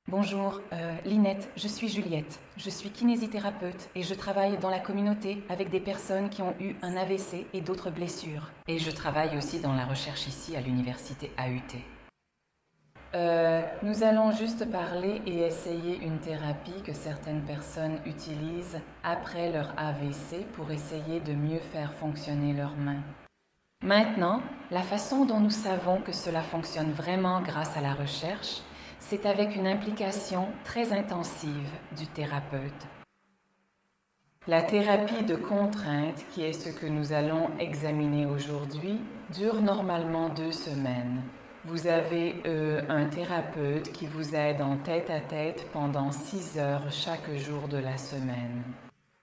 Bonjour, Linette, je suis Juliette. Je suis kinésithérapeute et je travaille dans la communauté avec des personnes qui ont eu un AVC et d'autres blessures. Et je travaille aussi dans la recherche ici à l'université AUT. Nous allons juste parler et essayer une thérapie que certaines personnes utilisent après leur AVC pour essayer de mieux faire fonctionner leurs mains. Maintenant, la façon dont nous savons que cela fonctionne vraiment grâce à la recherche, c'est avec une implication très intensive du thérapeute. La thérapie de contrainte, qui est ce que nous allons examiner aujourd'hui, dure normalement 2 semaines. Vous avez un thérapeute qui vous aide en tête-à-tête pendant 6 heures chaque jour de la semaine.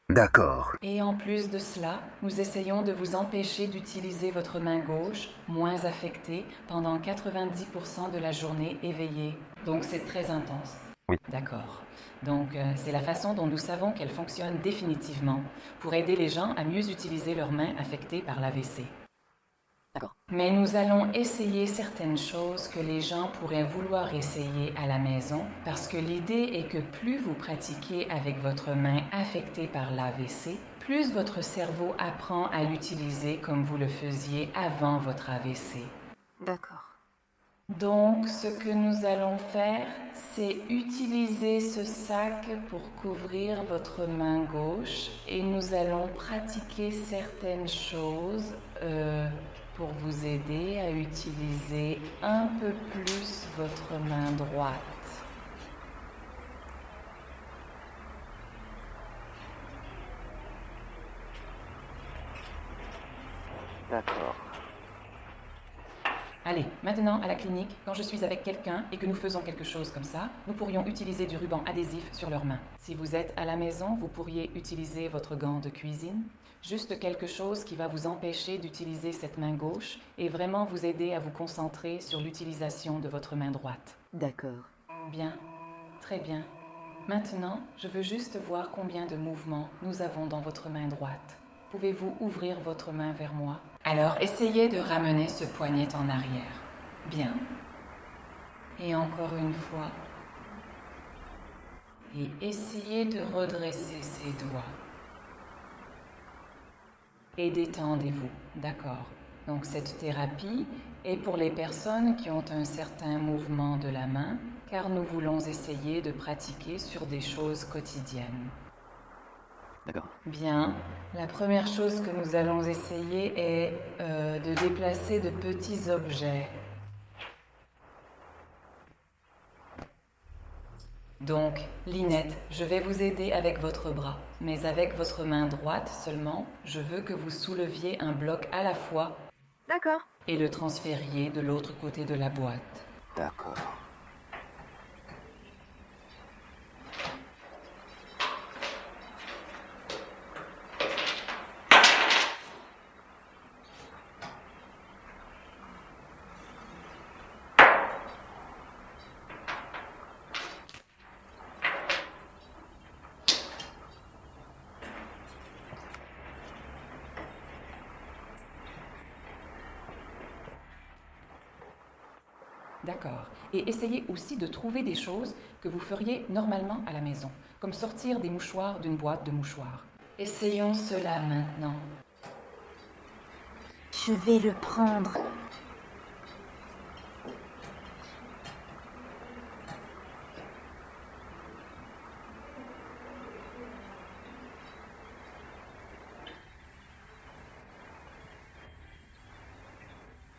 D'accord. Et en plus de cela, nous essayons de vous empêcher d'utiliser votre main gauche, moins affectée, pendant 90% de la journée éveillée. Donc c'est très intense. Oui. D'accord. Donc c'est la façon dont nous savons qu'elle fonctionne définitivement pour aider les gens à mieux utiliser leurs mains affectées par l'AVC. D'accord. Mais nous allons essayer certaines choses que les gens pourraient vouloir essayer à la maison parce que l'idée est que plus vous pratiquez avec votre main affectée par l'AVC, plus votre cerveau apprend à l'utiliser comme vous le faisiez avant votre AVC. D'accord. Donc, ce que nous allons faire, c'est utiliser ce sac pour couvrir votre main gauche et nous allons pratiquer certaines choses pour vous aider à utiliser un peu plus votre main droite. D'accord. Allez, maintenant à la clinique, quand je suis avec quelqu'un et que nous faisons quelque chose comme ça, nous pourrions utiliser du ruban adhésif sur leurs mains. Si vous êtes à la maison, vous pourriez utiliser votre gant de cuisine, juste quelque chose qui va vous empêcher d'utiliser cette main gauche et vraiment vous aider à vous concentrer sur l'utilisation de votre main droite. D'accord. Bien, très bien. Maintenant, je veux juste voir combien de mouvements nous avons dans votre main droite. Pouvez-vous ouvrir votre main vers moi? Alors, essayez de ramener ce poignet en arrière. Bien. Et encore une fois. Et essayez de redresser ses doigts. Et détendez-vous, d'accord? Donc cette thérapie est pour les personnes qui ont un certain mouvement de la main, car nous voulons essayer de pratiquer sur des choses quotidiennes. D'accord. Bien, la première chose que nous allons essayer est de déplacer de petits objets. Donc, Linette, je vais vous aider avec votre bras, mais avec votre main droite seulement, je veux que vous souleviez un bloc à la fois D'accord. et le transfériez de l'autre côté de la boîte. D'accord. D'accord. Et essayez aussi de trouver des choses que vous feriez normalement à la maison, comme sortir des mouchoirs d'une boîte de mouchoirs. Essayons cela maintenant. Je vais le prendre.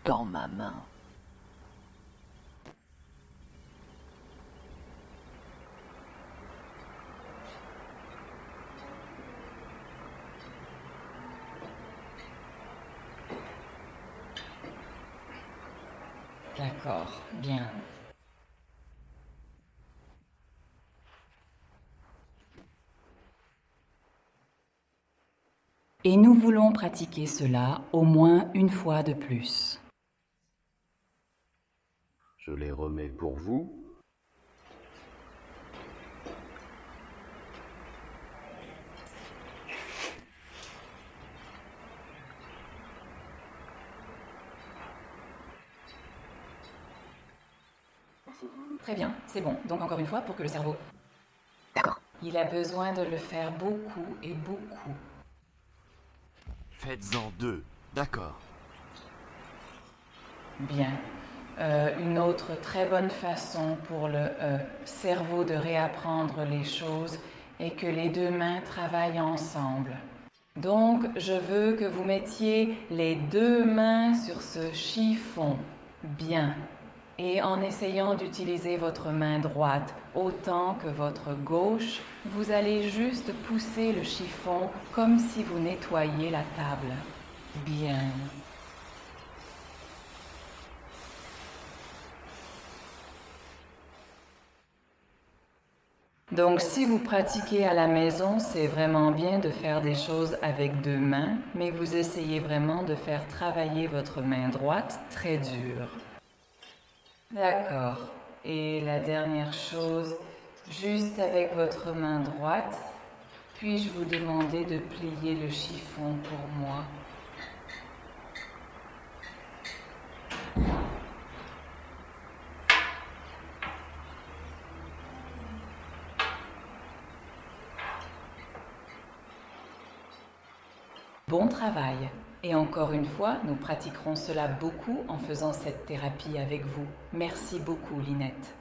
Dans ma main. D'accord, bien. Et nous voulons pratiquer cela au moins une fois de plus. Je les remets pour vous. merci. Très bien, c'est bon. Donc encore une fois, pour que le cerveau... D'accord. Il a besoin de le faire beaucoup et beaucoup. Faites-en 2. D'accord. Bien. Une autre très bonne façon pour le cerveau de réapprendre les choses est que les deux mains travaillent ensemble. Donc, je veux que vous mettiez les deux mains sur ce chiffon. Bien. Et en essayant d'utiliser votre main droite autant que votre gauche, vous allez juste pousser le chiffon comme si vous nettoyiez la table. Bien. Donc si vous pratiquez à la maison, c'est vraiment bien de faire des choses avec deux mains, mais vous essayez vraiment de faire travailler votre main droite très dure. D'accord. Et la dernière chose, juste avec votre main droite, puis-je vous demander de plier le chiffon pour moi? Bon travail. Et encore une fois, nous pratiquerons cela beaucoup en faisant cette thérapie avec vous. Merci beaucoup, Linette.